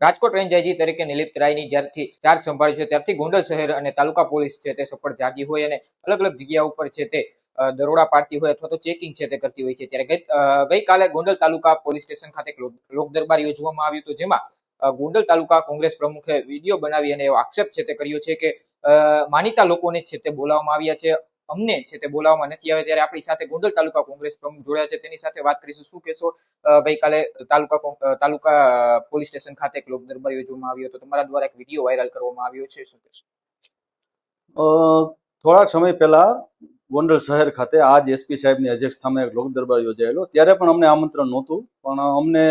Rajkot range IG તરીકે નિલીપ રાયની જ્યારથી charge સંભાળ્યો છે ત્યારથી ગોંડલ શહેર અને તાલુકા પોલીસ છે તે સફળ જાગી હોય અને અલગ અલગ જગ્યા ઉપર છે તે દરોડા પાડતી હોય અથવા તો ચેકિંગ છે તે કરતી હોય છે। ત્યારે ગઈકાલે ગોંડલ તાલુકા પોલીસ સ્ટેશન ખાતે લોક દરબાર યોજવામાં આવ્યું હતું, જેમાં ગોંડલ તાલુકા કોંગ્રેસ પ્રમુખે વિડીયો બનાવી અને એવો આક્ષેપ છે તે કર્યો છે કે માનીતા લોકોને છે તે બોલાવવામાં આવ્યા છે, અમને છે તે બોલાવવામાં નથી આવે। ત્યારે આપણી સાથે ગોંડલ તાલુકા કોંગ્રેસ પ્રમુખ જોડાયા છે, તેની સાથે વાત કરીશું। શું કહેશો? ગઈકાલે તાલુકા પોલીસ સ્ટેશન ખાતે એક લોક દરબાર યોજવામાં આવ્યો હતો, તમારા દ્વારા એક વિડીયો વાયરલ કરવામાં આવ્યો છે, શું કહેશો? થોડાક સમય પહેલા ગોંડલ શહેર ખાતે આજ એસપી સાહેબની અધ્યક્ષતામાં એક લોક દરબાર યોજાયેલો, ત્યારે પણ અમને આમંત્રણ નહોતું, પણ અમને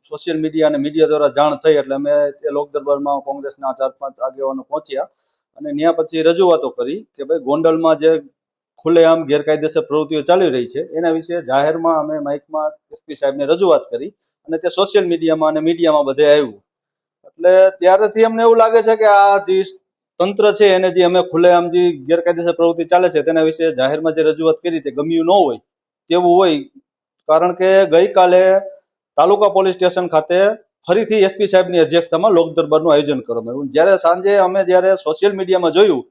સોશિયલ મીડિયા અને મીડિયા દ્વારા જાણ થઈ એટલે અમે એ લોક દરબારમાં કોંગ્રેસના 4-5 આગેવાનો પહોંચ્યા અને ત્યાં પછી રજૂઆતો કરી કે ભાઈ ગોંડલમાં જે ખુલ્લેઆમ ગેરકાયદેસર પ્રવૃત્તિઓ ચાલી રહી છે એના વિશે જાહેરમાં અમે માઇકમાં એસપી સાહેબને રજૂઆત કરી અને તે સોશિયલ મીડિયામાં અને મીડિયામાં બધે આવ્યું। એટલે ત્યારેથી અમને એવું લાગે છે કે આ જે તંત્ર છે એને જે અમે ખુલ્લેઆમ જે ગેરકાયદેસર પ્રવૃત્તિ ચાલે છે તેના વિશે જાહેરમાં જે રજૂઆત કરી તે ગમ્યું ન હોય તેવું હોય, કારણ કે ગઈકાલે તાલુકા પોલીસ સ્ટેશન ખાતે ફરીથી એસપી સાહેબની અધ્યક્ષતામાં લોક દરબારનું આયોજન કરવામાં આવ્યું। જ્યારે સાંજે અમે જ્યારે સોશિયલ મીડિયામાં જોયું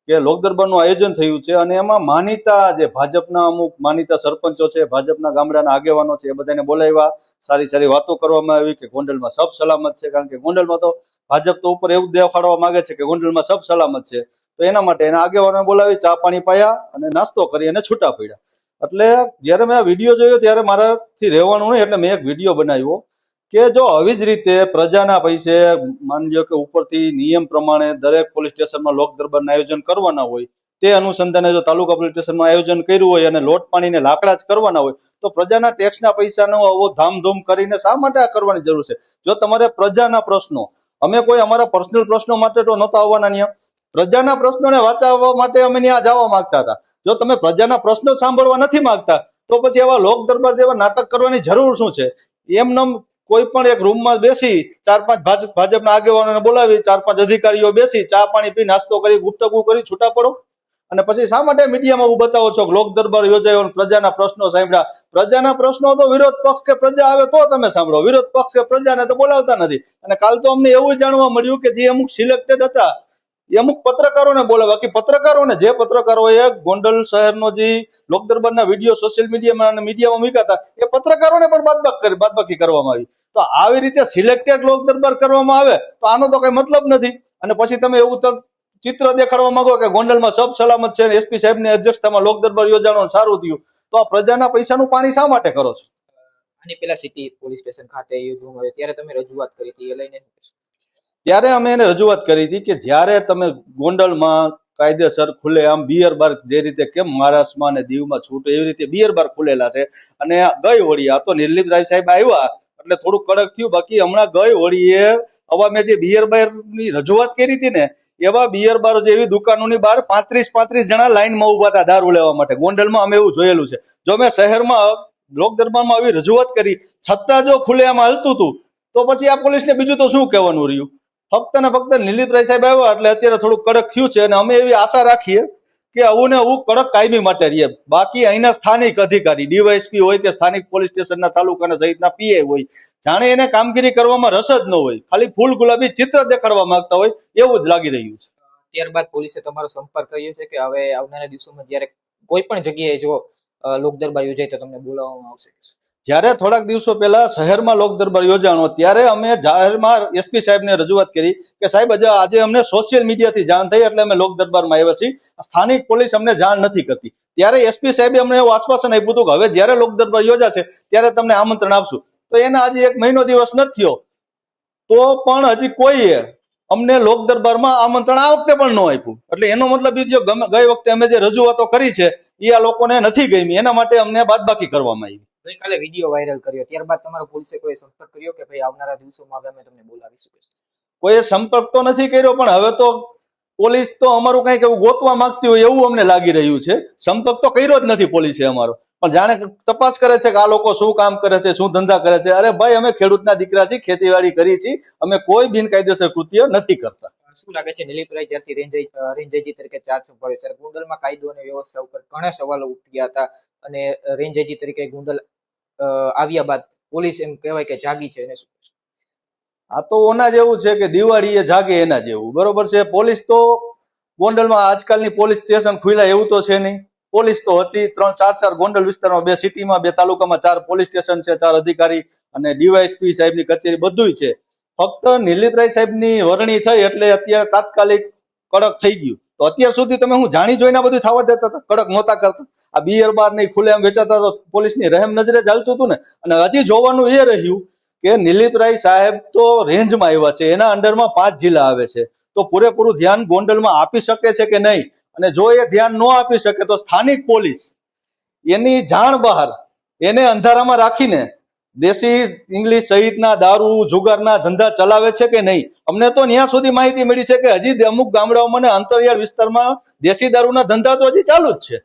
કે લોક દરબારનું આયોજન થયું છે અને એમાં માનીતા જે ભાજપના અમુક માનીતા સરપંચો છે, ભાજપના ગામડાના આગેવાનો છે, એ બધાને બોલાવ્યા, સારી સારી વાતો કરવામાં આવી કે ગોંડલમાં સબ સલામત છે, કારણ કે ગોંડલમાં તો ભાજપ તો ઉપર એવું દેખાડવા માંગે છે કે ગોંડલમાં સબ સલામત છે, તો એના માટે એના આગેવાનોને બોલાવી ચા પાણી પાયા અને નાસ્તો કરી અને છૂટા પડ્યા। એટલે જ્યારે મેં આ વિડીયો જોયો ત્યારે મારાથી રહેવાનું નહીં, એટલે મેં એક વિડીયો બનાવ્યો કે જો આવી જ રીતે પ્રજાના પૈસે માની લો કે ઉપરથી નિયમ પ્રમાણે દરેક પોલીસ સ્ટેશનમાં લોક દરબારના આયોજન કરવાના હોય, તે અનુસંધાને જો તાલુકા પોલીસ સ્ટેશનમાં આયોજન કર્યું હોય અને લોટ પાણીને લાકડા જ કરવાના હોય તો પ્રજાના ટેક્સના પૈસાનો આવો ધામધૂમ કરીને શા માટે આ કરવાની જરૂર છે? જો તમારે પ્રજાના પ્રશ્નો, અમે કોઈ અમારા પર્સનલ પ્રશ્નો માટે તો નહોતા આવવાના, ત્યાં પ્રજાના પ્રશ્નોને વાંચવવા માટે અમે ત્યાં જવા માંગતા હતા। જો તમે પ્રજાના પ્રશ્નો સાંભળવા નથી માંગતા તો પછી આવા લોક દરબાર જેવા નાટક કરવાની જરૂર શું છે? એમને કોઈ પણ એક રૂમમાં બેસી 4-5 ભાજપના આગેવાનોને બોલાવી 4-5 અધિકારીઓ બેસી ચા પાણી પી નાસ્તો કરી ગુપ્તગુ કરી છૂટા પડો, અને પછી શા માટે મીડિયામાં હું બતાવો છો કે લોક દરબાર યોજાયો પ્રજાના પ્રશ્નો સાંભળ્યા? પ્રજાના પ્રશ્નો તો વિરોધ પક્ષ કે પ્રજા આવે તો તમે સાંભળો, વિરોધ પક્ષ કે પ્રજાને તો બોલાવતા નથી। અને કાલ તો અમને એવું જાણવા મળ્યું કે જે અમુક સિલેક્ટેડ હતા એ અમુક પત્રકારોને બોલાવ્યા, બાકી પત્રકારોને જે પત્રકારોએ ગોંડલ શહેરનો જે લોક દરબારના વિડીયો સોશિયલ મીડિયામાં અને મીડિયામાં મૂક્યા હતા એ પત્રકારોને પણ બાદબાકી કરવામાં આવી। તો આવી રીતે સિલેક્ટેડ લોક દરબાર કરવામાં આવે તો આનો તો કઈ મતલબ નથી। અને પછી તમે એવું ચિત્ર દેખાડવા માંગો કે ગોંડલમાં સબ સલામત છે, એસપી સાહેબની અધ્યક્ષતામાં લોક દરબાર યોજાવાનું સારું થયું, તો આ પ્રજાના પૈસાનું પાણી શા માટે કરો છો? આની પેલા સિટી પોલીસ સ્ટેશન ખાતે યોજવામાં આવ્યો ત્યારે તમે રજૂઆત કરી હતી, એ લઈને ત્યારે અમે એને રજૂઆત કરી હતી કે જ્યારે તમે ગોંડલમાં કાયદેસર ખુલ્લેઆમ બિયર બાર, જે રીતે કેમ મહારાષ્ટ્રમાં અને દીવમાં છૂટ એવી રીતે બિયર બાર ખુલેલા છે, અને ગઈ વળી આ તો નિલીપ રાય સાહેબ આવ્યા એટલે થોડું કડક થયું, બાકી હમણાં ગઈ વળીએ હવે મેં જે બિયર બારની રજૂઆત કરી હતી ને એવા બિયર બાર જેવી દુકાનોની બહાર 35 જણા લાઈનમાં ઉભા હતા દારૂ લેવા માટે। ગોંડલમાં અમે એવું જોયેલું છે। જો મેં શહેરમાં લોક દરબારમાં આવી રજૂઆત કરી છતાં જો ખુલ્લેઆમ હાલતું હતું તો પછી આ પોલીસને બીજું તો શું કહેવાનું રહ્યું? ફક્ત ને ફક્ત નિલીપ રાય સાહેબ આવ્યા એટલે અત્યારે થોડું કડક થયું છે, અને અમે એવી આશા રાખીએ કે આવું ને આવું કડક કાયમી માટે રહીએ। બાકી અહીંના સ્થાનિક અધિકારી ડીવાયએસપી હોય કે સ્થાનિક પોલીસ સ્ટેશનના તાલુકાના સહિતના પીએ હોય, જાણે એને કામગીરી કરવામાં રસ જ ન હોય, ખાલી ફૂલ ગુલાબી ચિત્ર દેખાડવા માંગતા હોય એવું જ લાગી રહ્યું છે। ત્યારબાદ પોલીસે તમારો સંપર્ક કર્યો છે કે હવે આવનારા દિવસોમાં જ્યારે કોઈ પણ જગ્યાએ જો લોક દરબાર યોજાય તો તમને બોલાવવામાં આવશે? જ્યારે થોડાક દિવસો પહેલા શહેરમાં લોક દરબાર યોજાણો ત્યારે અમે જાહેરમાં એસપી સાહેબને રજૂઆત કરી કે સાહેબ આજે અમને સોશિયલ મીડિયાથી જાણ થઈ એટલે અમે લોક દરબારમાં આવ્યા છીએ, સ્થાનિક પોલીસ અમને જાણ નથી કરતી। ત્યારે એસપી સાહેબે અમને એવું આશ્વાસન આપ્યું હતું કે હવે જ્યારે લોક દરબાર યોજાશે ત્યારે તમને આમંત્રણ આપશું। તો એના હજી 1 મહિનો દિવસ નથી થયો તો પણ હજી કોઈએ અમને લોક દરબારમાં આમંત્રણ આ વખતે પણ ન આપ્યું। એટલે એનો મતલબ એ ગઈ વખતે અમે જે રજૂઆતો કરી છે એ આ લોકોને નથી ગમી, એના માટે અમને બાદબાકી કરવામાં આવી। ગઈકાલે વિડીયો વાયરલ કર્યો, ત્યારબાદ તમારો પોલીસે કોઈ સંપર્ક કર્યો કે ભાઈ આવનારા દિવસોમાં અમે તમને બોલાવીશું? કોઈ સંપર્ક તો નથી કર્યો, પણ હવે તો પોલીસ તો અમારું કંઈક એવું ગોતવા માંગતી હોય એવું અમને લાગી રહ્યું છે। સંપર્ક તો કર્યો જ નથી પોલીસે અમારો, પણ જાણે તપાસ કરે છે કે આ લોકો શું કામ કરે છે, શું ધંધા કરે છે। અરે ભાઈ, અમે ખેડૂતના દીકરા છીએ, ખેતીવાડી કરી છીએ, અમે કોઈ બિનકાયદેસર કૃત્ય નથી કરતા। શું લાગે છે નિલીપ રાય જ્યારથી રેન્જ આઈજી તરીકે ચાર્જ સંભાળ્યો ત્યારે ગોંડલમાં કાયદો અને વ્યવસ્થા ઉપર ઘણા સવાલો ઉઠ્યા હતા, અને રેન્જ આઈજી તરીકે ગોંડલ આવ્યા બાદ પોલીસ એમ કહેવાય કે જાગી છે? આ તો ઓના જેવું છે કે દિવાળી એ જાગે એના જેવું, બરોબર છે. પોલીસ તો ગોંડલમાં આજકાલની પોલીસ સ્ટેશન ખુલ્યા એવું તો છે નહીં. પોલીસ તો હતી 3-4 ગોંડલ વિસ્તારમાં, 2 સિટીમાં, 2 તાલુકામાં 4 પોલીસ સ્ટેશન છે, 4 અધિકારી અને ડીવાયએસપી સાહેબની કચેરી બધુંય છે. ફક્ત નિલીપરાય સાહેબની વરણી થઈ એટલે અત્યારે તાત્કાલિક કડક થઈ ગયું. તો અત્યાર સુધી તમે હું જાણી જોઈને બધું થવા દેતા હતા, કડક નહોતા કરતા. આ બિયર બાર નહીં ખુલ્લેઆમ વેચાતા તો પોલીસની રહેમ નજરે ચાલતું હતું ને. અને હજી જોવાનું એ રહ્યું કે નિલીપરાય સાહેબ તો રેન્જમાં આવ્યા છે, એના અંડરમાં 5 જિલ્લા આવે છે, તો પૂરેપૂરું ધ્યાન ગોંડલમાં આપી શકે છે કે નહીં? અને જો એ ધ્યાન ન આપી શકે તો સ્થાનિક પોલીસ એની જાણ બહાર એને અંધારામાં રાખીને દેશી ઇંગ્લિશ સહિતના દારૂ જુગારના ધંધા ચલાવે છે કે નહીં? અમને તો ત્યાં સુધી માહિતી મળી છે કે હજી અમુક ગામડાઓમાં અને અંતરિયાળ વિસ્તારમાં દેશી દારૂના ધંધા તો હજી ચાલુ જ છે.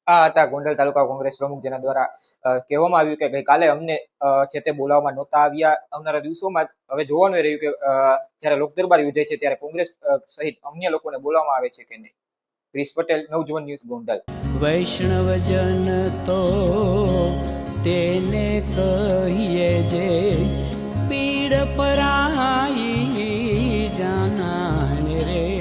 આ હતા ગોંડલ તાલુકા કોંગ્રેસ પ્રમુખ, જેના દ્વારા કહેવામાં આવ્યું કે ગઈકાલે અમને છે તે બોલાવવામાં નહોતા આવ્યા. આવનારા દિવસોમાં હવે જોવાનું એ રહ્યું કે જ્યારે લોકદરબાર યોજાય છે ત્યારે કોંગ્રેસ સહિત અન્ય લોકોને બોલાવવામાં આવે છે કે નહીં. ક્રિસ પટેલ, નવજીવન ન્યૂઝ, ગોંડલ. વૈષ્ણવજન તો તેને કહીએ જે પીડ પરાઈ જાનાને રે.